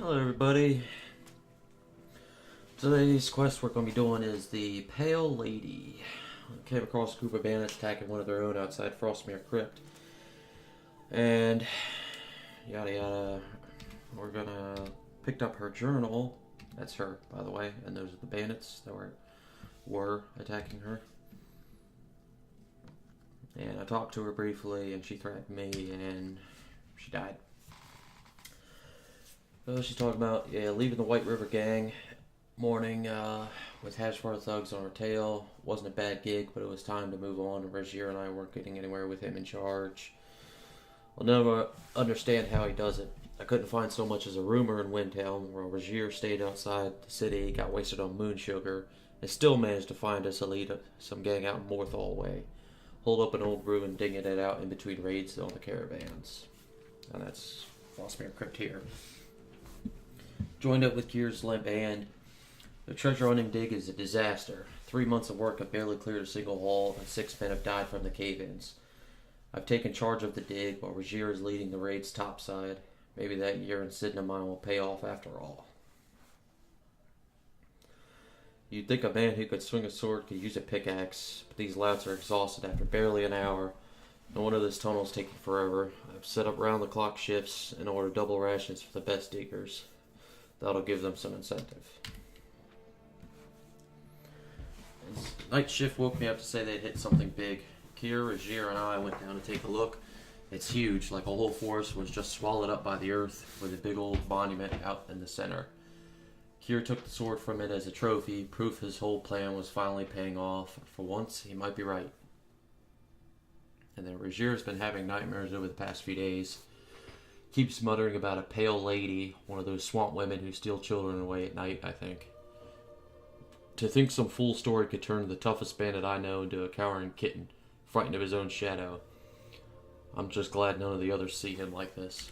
Hello everybody. Today's quest we're going to be doing is the Pale Lady. I came across a group of bandits attacking one of their own outside Frostmere Crypt. And yada yada. We're gonna picked up her journal. That's her, by the way, and those are the bandits that were attacking her. And I talked to her briefly and she threatened me and she died. She's talking about leaving the White River gang morning with Hashfar thugs on her tail. Wasn't a bad gig, but it was time to move on. Regier and I weren't getting anywhere with him in charge. I'll never understand how he does it. I couldn't find so much as a rumor in Windtown, while Regier stayed outside the city, got wasted on moon sugar, and still managed to find us a lead some gang out in Morthal way. Hold up an old ruin, digging it out in between raids on the caravans. And that's Frostmere Crypt here. Joined up with Gear's limp band. The treasure hunting dig is a disaster. 3 months of work have barely cleared a single haul, and 6 men have died from the cave-ins. I've taken charge of the dig, while Regier is leading the raid's topside. Maybe that year in Sydney mine will pay off after all. You'd think a man who could swing a sword could use a pickaxe, but these louts are exhausted after barely an hour. No wonder this tunnel's taking forever. I've set up round-the-clock shifts and ordered double rations for the best diggers. That'll give them some incentive. Night shift woke me up to say they'd hit something big. Kier, Regier, and I went down to take a look. It's huge, like a whole forest was just swallowed up by the earth, with a big old monument out in the center. Kier took the sword from it as a trophy, proof his whole plan was finally paying off. For once, he might be right. And then Regier's been having nightmares over the past few days. Keeps muttering about a pale lady, one of those swamp women who steal children away at night, I think. To think some fool story could turn the toughest bandit I know into a cowering kitten, frightened of his own shadow. I'm just glad none of the others see him like this.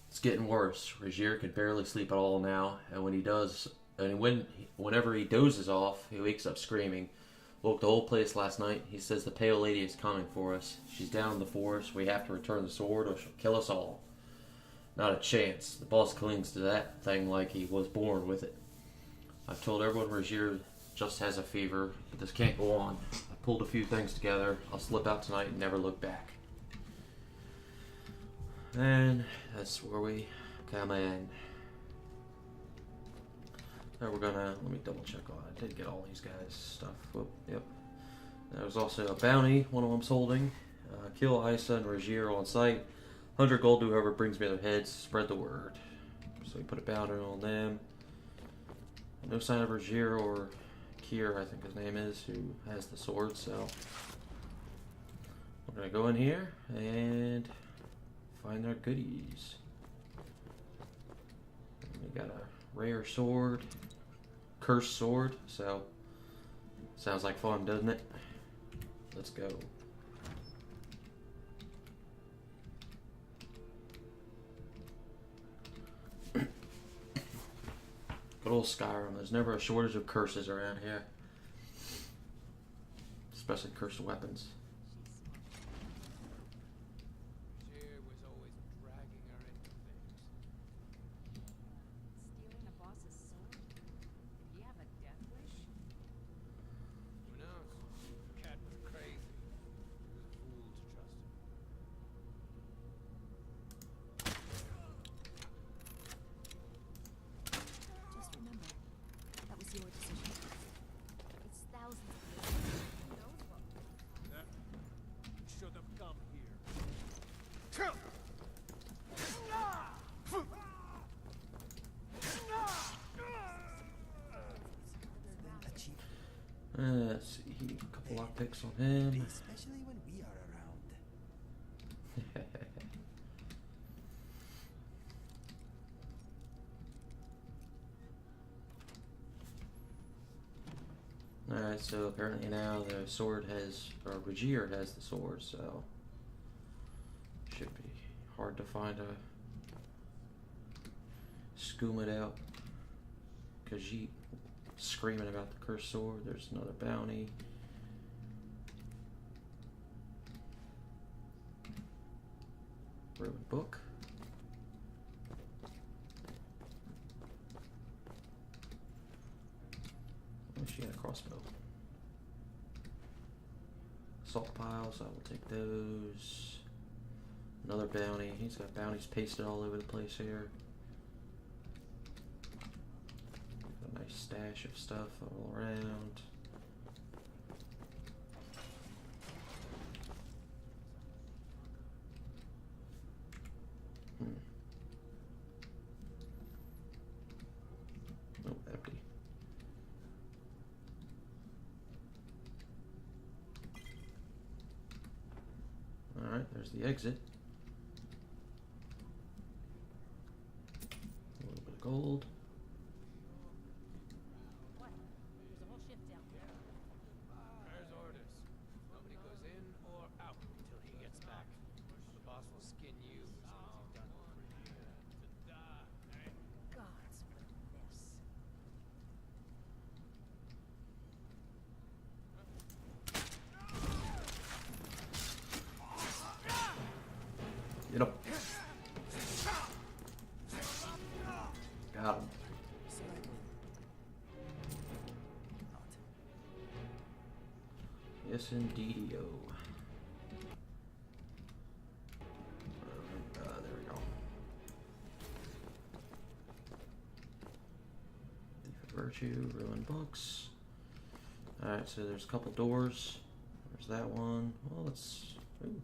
It's getting worse. Regier can barely sleep at all now, and whenever he dozes off, he wakes up screaming. Woke the whole place last night. He says the Pale Lady is coming for us. She's down in the forest. We have to return the sword or she'll kill us all. Not a chance. The boss clings to that thing like he was born with it. I've told everyone Regier just has a fever, but this can't go on. I pulled a few things together. I'll slip out tonight and never look back. And that's where we come in. Now we're gonna, let me double check on it. I did get all these guys' stuff. Whoop, yep. There's also a bounty, one of them's holding. Kill Isa and Regier on site. 100 gold to whoever brings me their heads. Spread the word. So we put a bounty on them. No sign of Regier or Kier, I think his name is, who has the sword, so we're gonna go in here and find their goodies. We got a rare sword, cursed sword, so sounds like fun, doesn't it? Let's go. Good old Skyrim. There's never a shortage of curses around here. Especially cursed weapons. Was always dragging her into things. Stealing a boss's sword? Did he have a death wish? Who knows? Cat was crazy. He was a fool to trust him. Just remember, that was your decision. It's thousands of years. Who knows what? That should have come here. Let's see, a couple lockpicks on him. Especially when we are around. Alright, so apparently now the sword has, or Regier has the sword, so should be hard to find a scoom it out. Khajiit screaming about the cursed sword. There's another bounty. Ruined book. she got a crossbow. Salt piles, I will take those. Another bounty. He's got bounties pasted all over the place here. A nice stash of stuff all around. Oh, empty. Alright, there's the exit. A little bit of gold. What? There's a whole ship down there. There's orders. Nobody goes in or out until he gets back. The boss will skin you as soon as he's done. Gods, what a mess. Get him. Got him. Yes, indeed. There we go. Thief of Virtue, Ruined Books. Alright, so there's a couple doors. There's that one. Well, let's. Ooh.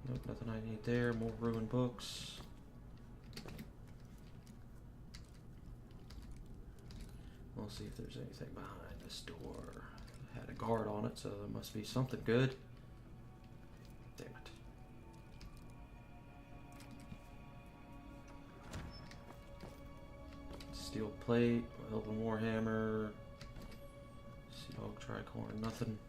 Nope, nothing I need there. More Ruined Books. We'll see if there's anything behind this door. It had a guard on it, so there must be something good. Damn it. Steel plate, Elven Warhammer, Sea Hog Tricorn, nothing.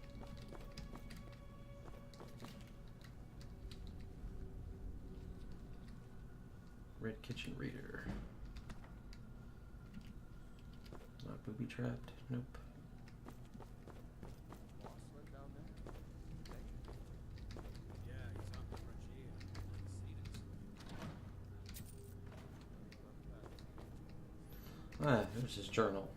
Red Kitchen Reader. Not booby trapped, nope. Yeah, he's on the Ah, there's his journal.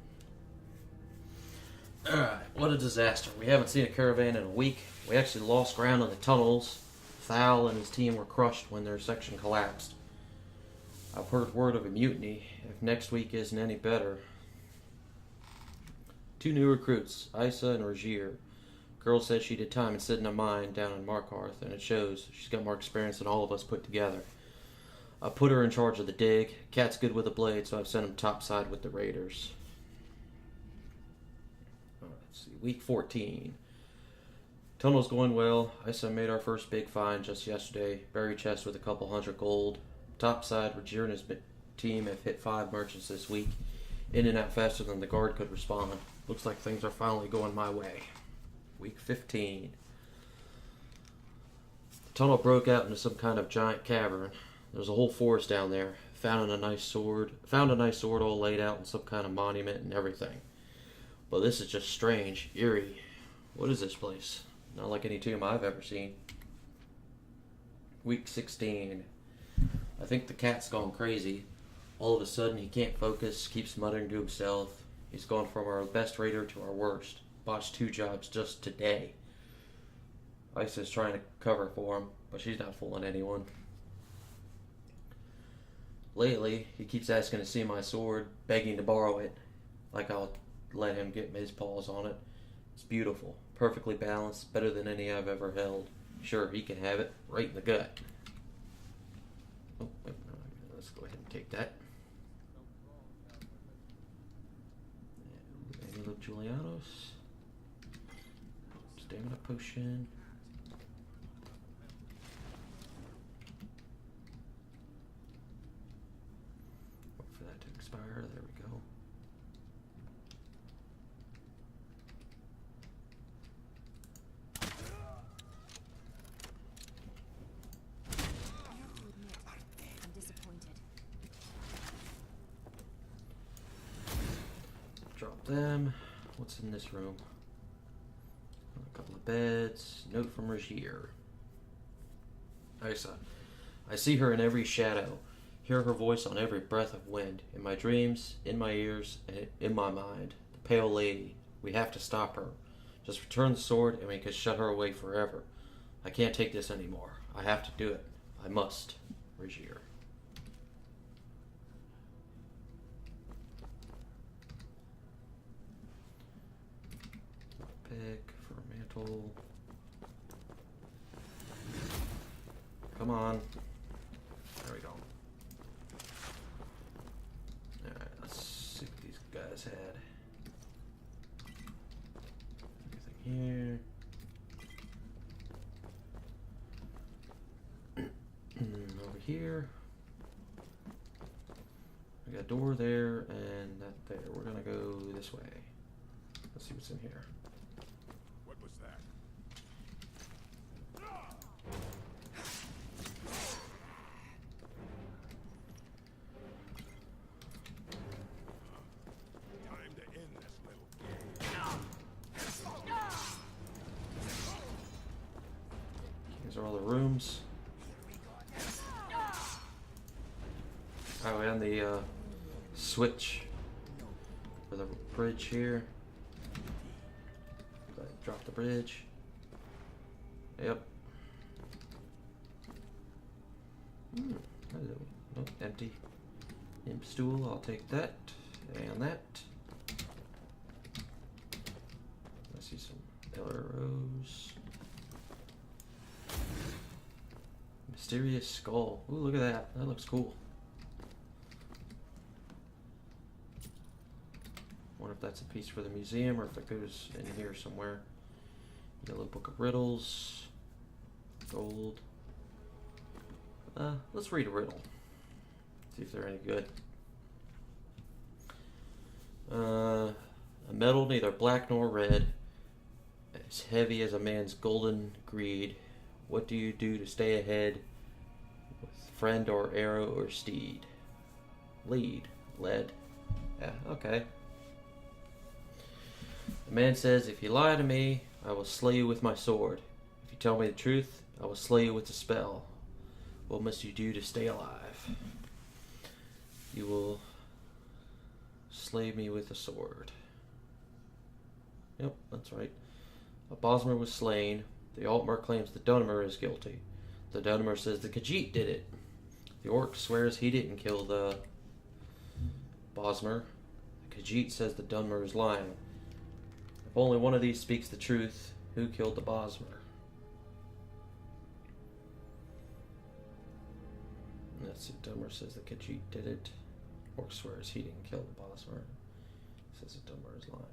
Alright, what a disaster. We haven't seen a caravan in a week. We actually lost ground in the tunnels. Thal and his team were crushed when their section collapsed. I've heard word of a mutiny, if next week isn't any better. 2 new recruits, Isa and Regier. Girl says she did time in sitting a mine down in Markarth, and it shows. She's got more experience than all of us put together. I put her in charge of the dig. Cat's good with a blade, so I've sent him topside with the raiders. Let's see, week 14. Tunnel's going well. Isa made our first big find just yesterday. Buried chest with a couple hundred gold. Topside, Regier and his team have hit 5 merchants this week. In and out faster than the guard could respond. Looks like things are finally going my way. Week 15. The tunnel broke out into some kind of giant cavern. There's a whole forest down there. Found a nice sword all laid out in some kind of monument and everything. But this is just strange, eerie. What is this place? Not like any tomb I've ever seen. Week 16. I think the cat's gone crazy. All of a sudden he can't focus, keeps muttering to himself. He's gone from our best raider to our worst. Botched 2 jobs just today. Isa's trying to cover for him, but she's not fooling anyone. Lately, he keeps asking to see my sword, begging to borrow it. Like I'll let him get his paws on it. It's beautiful, perfectly balanced, better than any I've ever held. Sure, he can have it, right in the gut. Oh, wait, no, let's go ahead and take that. Amulet Julianos. Stamina potion. Wait for that to expire. There we go. I have to admit, I'm disappointed. Drop them. What's in this room? A couple of beds. Note from Regier. Isa. I see her in every shadow. Hear her voice on every breath of wind. In my dreams, in my ears, and in my mind. The pale lady. We have to stop her. Just return the sword and we can shut her away forever. I can't take this anymore. I have to do it. I must. Regier. Pick for mantle. Come on. There we go. Alright, let's see what these guys had. Anything here? Over here. We got a door there and that there. We're gonna go this way. Let's see what's in here. What was that? Time to end this little game. These are all the rooms. Oh, and the switch for the bridge here. Drop the bridge. Yep. Hello. Nope, empty. Imp stool, I'll take that. And that. I see some arrows. Mysterious skull. Ooh, look at that. That looks cool. Wonder if that's a piece for the museum or if it goes in here somewhere. Yellow book of riddles. Gold. Let's read a riddle. See if they're any good. A metal neither black nor red, as heavy as a man's golden greed. What do you do to stay ahead with friend or arrow or steed? Lead. Lead. Yeah, okay. The man says, if you lie to me, I will slay you with my sword. If you tell me the truth, I will slay you with a spell. What must you do to stay alive? You will slay me with a sword. Yep, that's right. A Bosmer was slain. The Altmer claims the Dunmer is guilty. The Dunmer says the Khajiit did it. The Orc swears he didn't kill the Bosmer. The Khajiit says the Dunmer is lying. If only one of these speaks the truth, who killed the Bosmer? That's it. Dunmer says the Khajiit did it. Orc swears he didn't kill the Bosmer. Says the Dunmer is lying.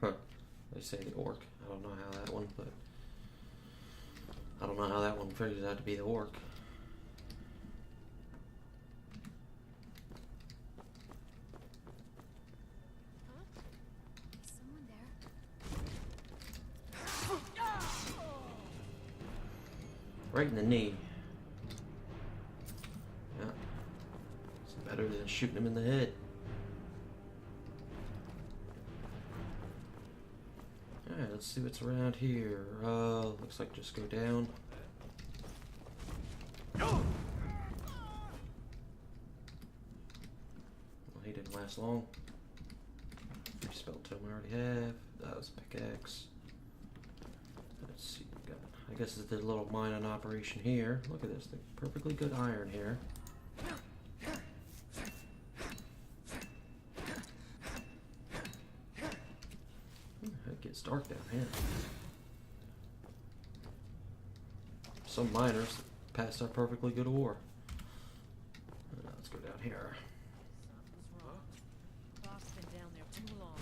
Huh. They say the Orc. I don't know how that one, but I don't know how that one figures out to be the Orc. Right in the knee. Yeah. It's better than shooting him in the head. Alright, let's see what's around here. Looks like just go down. Well, he didn't last long. Free spell tome I already have. That was a pickaxe. Let's see. I guess it's the little mining operation here. Look at this, the perfectly good iron here. It gets dark down here. Some miners passed our perfectly good ore. Let's go down here. Something's wrong. Bob's been down there too long.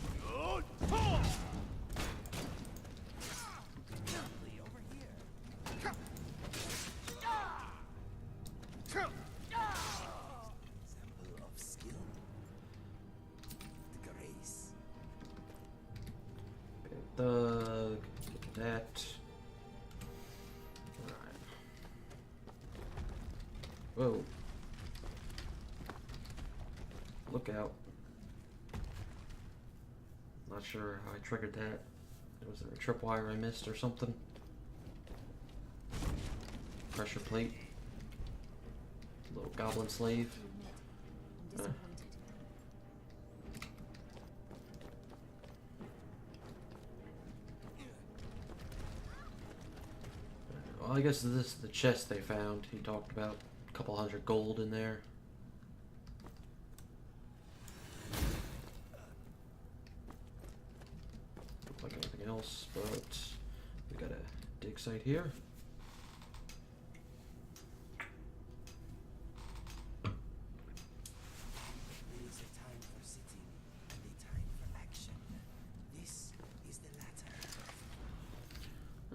Symbol of skill. The grace. Thug, get that. Alright. Whoa. Look out. Not sure how I triggered that. Was there a tripwire I missed or something? Pressure plate. Little goblin slave. To admit, I'm disappointed. Well, I guess this is the chest they found. He talked about a couple hundred gold in there. Look like anything else, but we got a dig site here. There is a time for sitting and a time for action. This is the latter.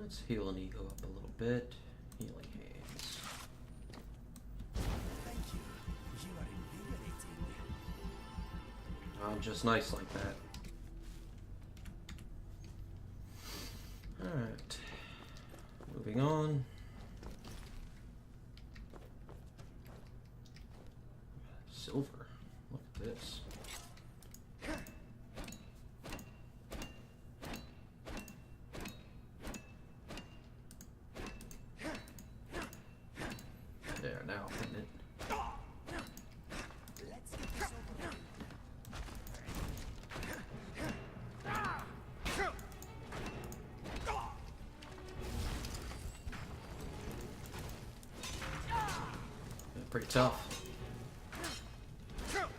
Let's heal an ego up a little bit. Healing hands. Thank you. You are invigorating. I'm just nice like that. Alright. Moving on. Silver. Look at this. There, now hitting it. Let's get this over with. Pretty tough. Again.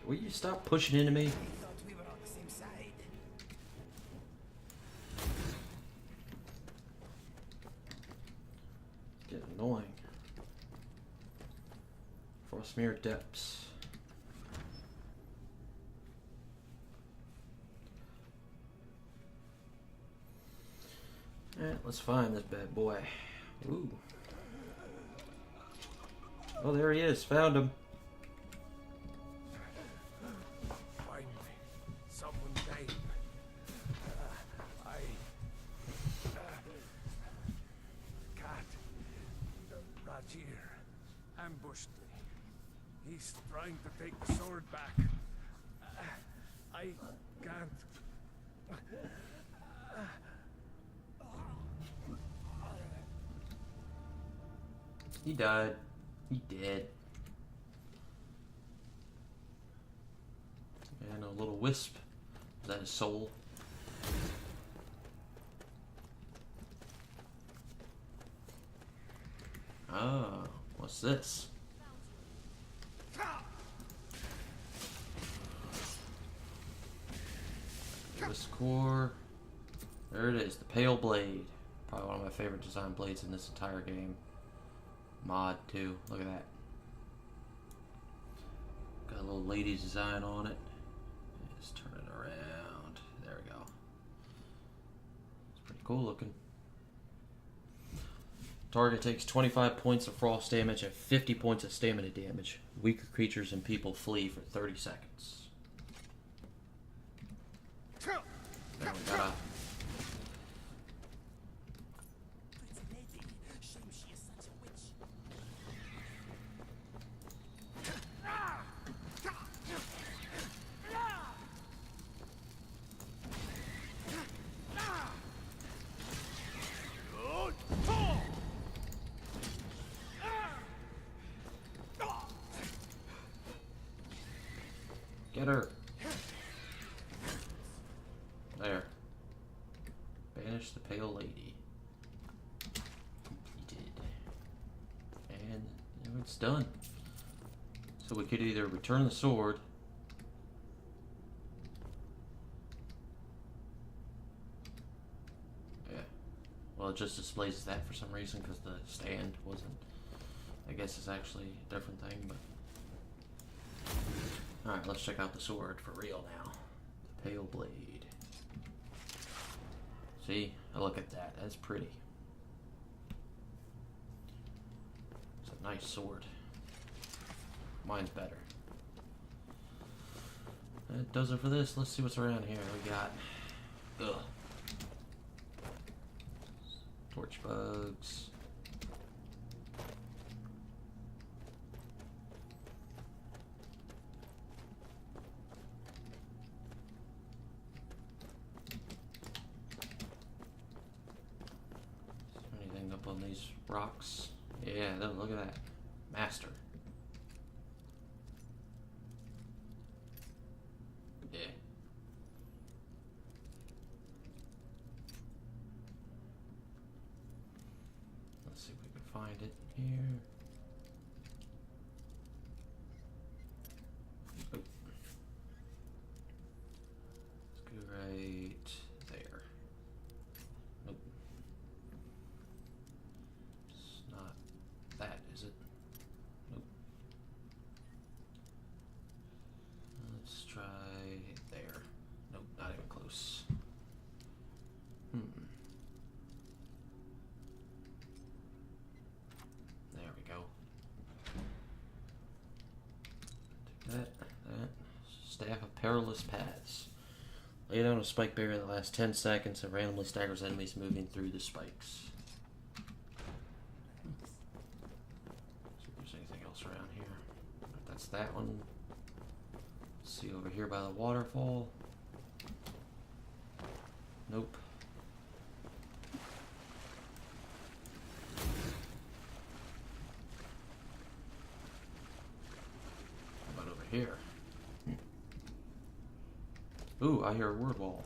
Will you stop pushing into me? We thought we were on the same side. It's getting annoying. Frostmere depths. Alright, let's find this bad boy. Ooh. Oh, there he is. Found him. Finally, someone came. Cat. Rajir ambushed me. He's trying to take the sword back. I can't. He died. He dead. And a little wisp. Is that his soul? Oh, what's this? This core. There it is, the Pale Blade. Probably one of my favorite design blades in this entire game. Mod too. Look at that. Got a little lady design on it. Just turn it around. There we go. It's pretty cool looking. Target takes 25 points of frost damage and 50 points of stamina damage. Weaker creatures and people flee for 30 seconds. Now we got a Pretty lady. Shame she is such a witch. Get her. There. Banish the Pale Lady. Completed. And it's done. So we could either return the sword. Yeah. Well, it just displays that for some reason because the stand wasn't. I guess it's actually a different thing, but. Alright, let's check out the sword for real now. The Pale Blade. See? Look at that. That's pretty. It's a nice sword. Mine's better. That does it for this. Let's see what's around here. We got... Ugh. Torch bugs. these rocks. Yeah, look at that. Master. Yeah. Let's see if we can find it here. Oh. Let's go right there. Nope. It's not that, is it? Nope. Let's try there. Nope, not even close. There we go. Take that. Staff of Perilous Paths. Lay down a spike barrier that lasts 10 seconds and randomly staggers enemies moving through the spikes. See if there's anything else around here. That's that one. Let's see over here by the waterfall. Nope. How about over here? Ooh, I hear a word wall.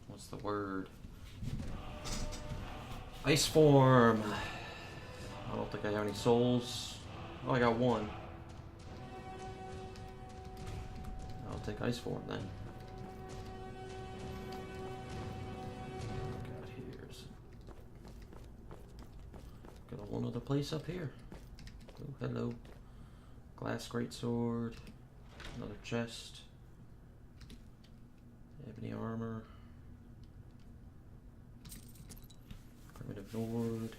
What's the word? Ice form. I don't think I have any souls. Oh, I got one. I'll take ice form then. Got here's. Got a one other place up here. Oh, hello. Glass greatsword. Another chest. Ebony armor. Primitive Nord.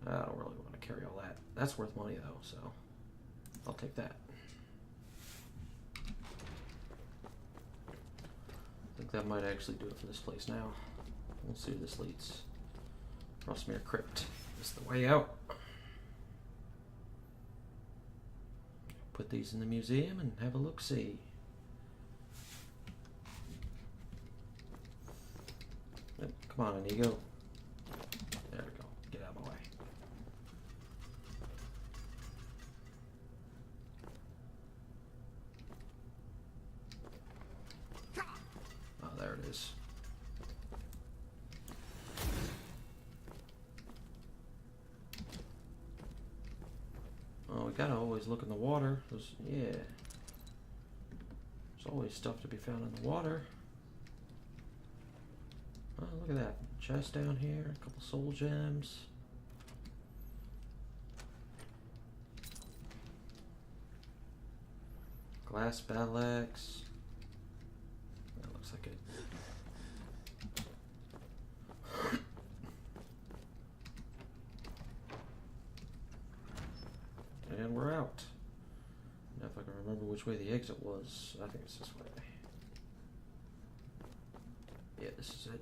I don't really want to carry all that. That's worth money though, so I'll take that. I think that might actually do it for this place now. We'll see where this leads. Frostmere Crypt is the way out. Put these in the museum and have a look-see. Yep, come on, Inigo. There we go. Get out of my way. Oh, there it is. Oh, we gotta always look in the water. Yeah. There's always stuff to be found in the water. Oh, look at that. Chest down here, a couple soul gems. Glass battle axe. That looks like it. And we're out. Now if I can remember which way the exit was, I think it's this way. Yeah, this is it.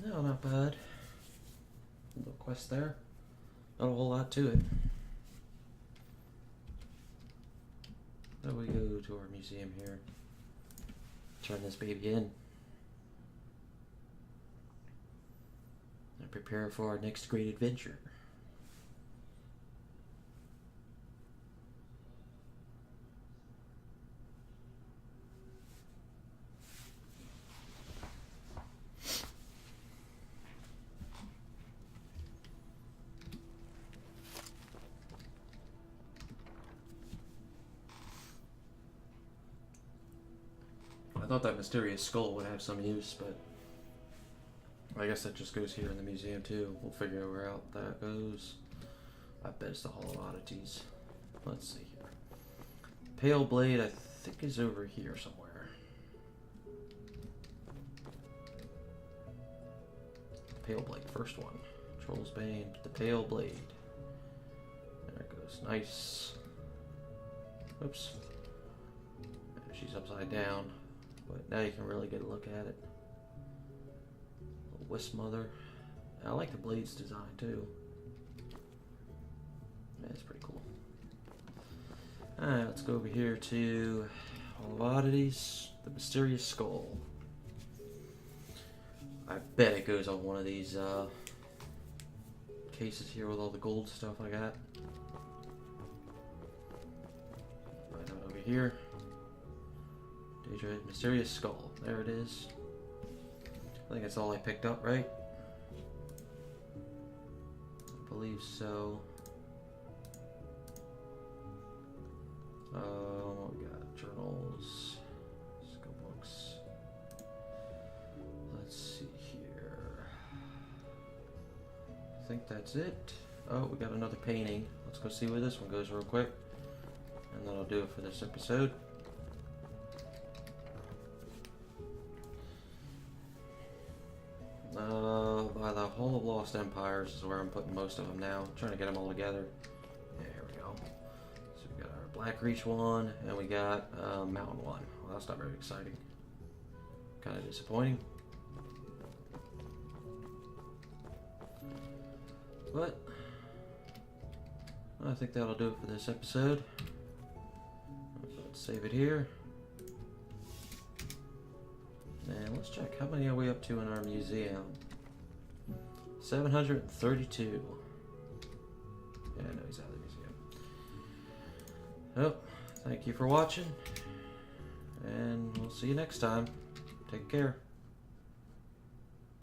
No, not bad. Little quest there. Not a whole lot to it. Now we go to our museum here. Turn this baby in. And prepare for our next great adventure. I thought that mysterious skull would have some use, but I guess that just goes here in the museum too. We'll figure out where out that goes. I bet it's the Hall of Oddities. Let's see here. Pale Blade, I think, is over here somewhere. Pale Blade, first one. Troll's Bane, the Pale Blade. There it goes. Nice. Oops. she's upside down. But now you can really get a look at it. Little Wisp Mother. I like the Blade's design too. Yeah, it's pretty cool. Alright, let's go over here to Hall of Oddities. The Mysterious Skull. I bet it goes on one of these cases here with all the gold stuff I got. Right out over here. Daedra, Mysterious Skull. There it is. I think that's all I picked up, right? I believe so. What we got? Journals. Skill books. Let's see here. I think that's it. Oh, we got another painting. Let's go see where this one goes real quick. And then I'll do it for this episode. By the Hall of Lost Empires is where I'm putting most of them now. I'm trying to get them all together. Yeah, here we go. So we got our Black Reach one, and we got Mountain one. Well, that's not very exciting. Kind of disappointing. But I think that'll do it for this episode. Let's save it here. And let's check how many are we up to in our museum. 732. Yeah, no, he's out of the museum. Well, thank you for watching, and we'll see you next time. Take care.